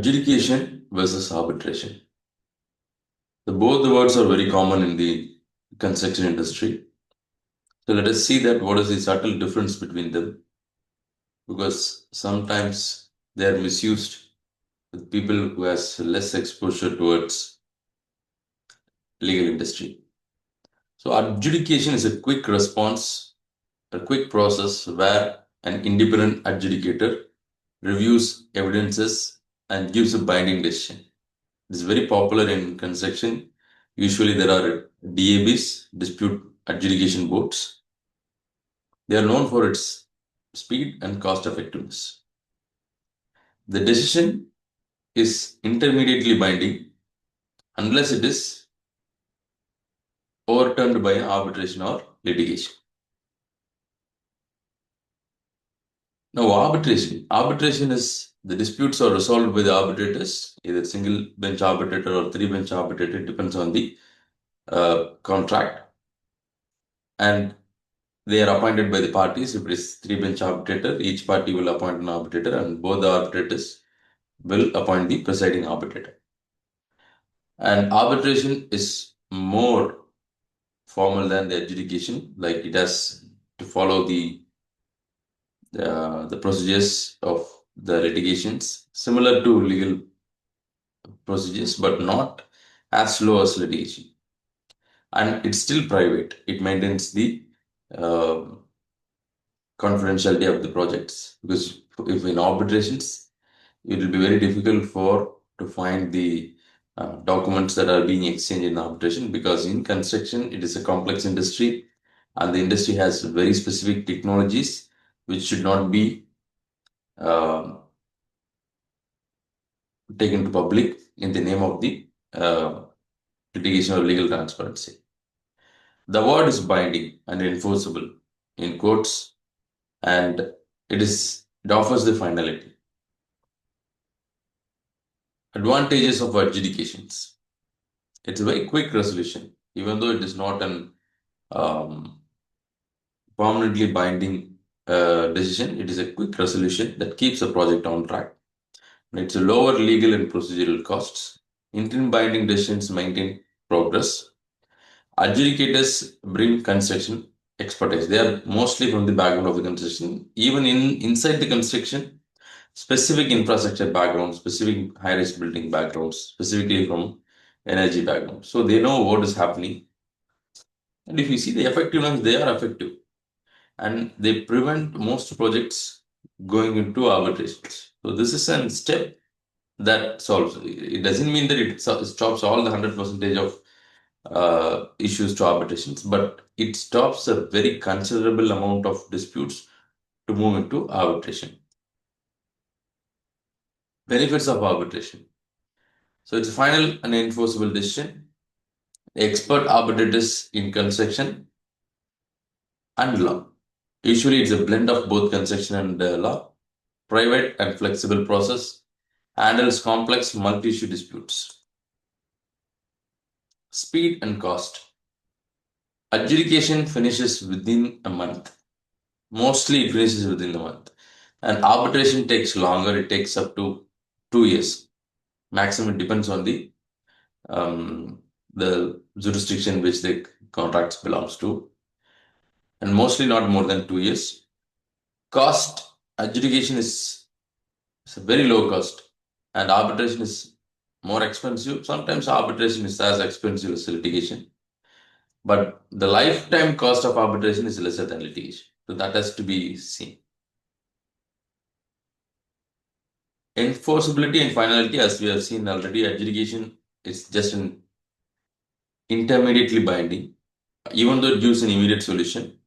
Adjudication versus arbitration. Both the words are very common in the construction industry. So let us see that what is the subtle difference between them, because sometimes they are misused with people who has less exposure towards legal industry. So adjudication is a quick response, a quick process where an independent adjudicator reviews evidences and gives a binding decision. It is very popular in construction. Usually there are DABs, dispute adjudication boards. They are known for its speed and cost effectiveness. The decision is intermediately binding unless it is overturned by arbitration or litigation. Now, arbitration is the disputes are resolved by the arbitrators, either single bench arbitrator or three bench arbitrator. It depends on the contract, and they are appointed by the parties. If it is three bench arbitrator, each party will appoint an arbitrator, and both the arbitrators will appoint the presiding arbitrator. And arbitration is more formal than the adjudication, like it has to follow the procedures of the litigations, similar to legal procedures, but not as slow as litigation. And it's still private. It maintains the confidentiality of the projects, because if in arbitrations, it will be very difficult to find the documents that are being exchanged in arbitration, because in construction, it is a complex industry, and the industry has very specific technologies which should not be taken to public in the name of the litigation or legal transparency. The word is binding and enforceable in courts, and it offers the finality. Advantages of adjudications. It's a very quick resolution, even though it is not an permanently binding decision. It is a quick resolution that keeps the project on track. It's a lower legal and procedural costs. Interim binding decisions maintain progress. Adjudicators bring construction expertise. They are mostly from the background of the construction. Even inside the construction, specific infrastructure background, specific high-risk building backgrounds, specifically from energy background. So they know what is happening. And if you see the effectiveness, they are effective. And they prevent most projects going into arbitrations. So this is a step that solves. It doesn't mean that it stops all the 100% of issues to arbitrations, but it stops a very considerable amount of disputes to move into arbitration. Benefits of arbitration. So it's a final and enforceable decision. Expert arbitrators in construction and law. Usually it's a blend of both construction and law. Private and flexible process. Handles complex multi-issue disputes. Speed and cost. Adjudication finishes within a month. Mostly it finishes within a month. And arbitration takes longer. It takes up to 2 years. Maximum depends on the jurisdiction which the contracts belongs to. And mostly not more than 2 years. Cost. Adjudication is a very low cost. And arbitration is more expensive. Sometimes arbitration is as expensive as litigation. But the lifetime cost of arbitration is lesser than litigation. So that has to be seen. Enforceability and finality, as we have seen already, adjudication is just an intermediately binding, even though it gives an immediate solution.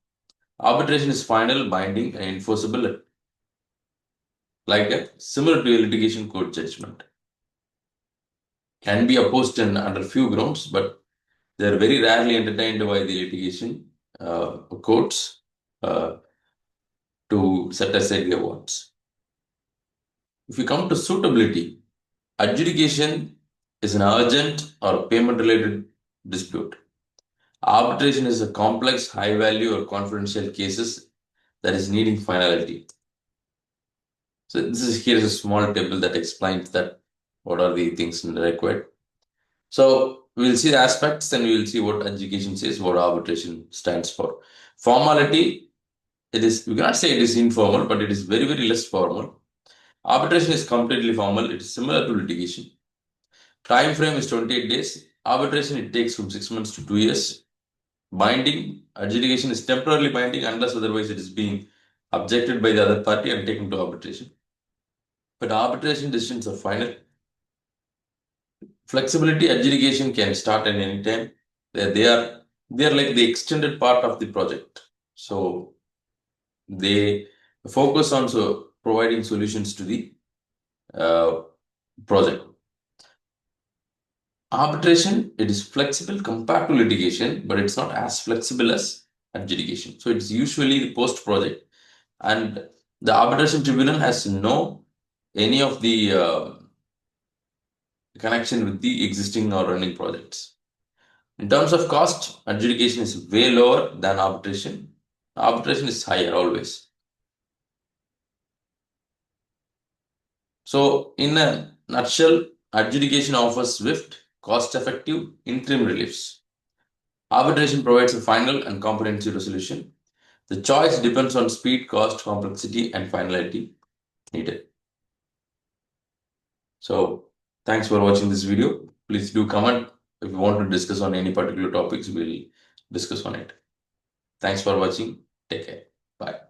Arbitration is final, binding, and enforceable, similar to a litigation court judgment. Can be opposed under few grounds, but they are very rarely entertained by the litigation courts to set aside their words. If you come to suitability, adjudication is an urgent or payment-related dispute. Arbitration is a complex, high-value or confidential cases that is needing finality. So here is a small table that explains that what are the things required. So we'll see the aspects, then we will see what adjudication says, what arbitration stands for. Formality, it is, we cannot say it is informal, but it is very, very less formal. Arbitration is completely formal. It is similar to litigation. Time frame is 28 days. Arbitration, it takes from 6 months to 2 years. Binding, adjudication is temporarily binding unless otherwise it is being objected by the other party and taken to arbitration. But arbitration decisions are final. Flexibility, adjudication can start at any time. They are like the extended part of the project. So they focus on providing solutions to the project. Arbitration, it is flexible compared to litigation, but it's not as flexible as adjudication. So it's usually the post-project, and the arbitration tribunal has no any of the connection with the existing or running projects. In terms of cost, adjudication is way lower than arbitration. Arbitration is higher always. So in a nutshell, adjudication offers swift, cost-effective interim reliefs. Arbitration provides a final and comprehensive resolution. The choice depends on speed, cost, complexity, and finality needed. So thanks for watching this video. Please do comment if you want to discuss on any particular topics. We'll discuss on it. Thanks for watching. Take care. Bye.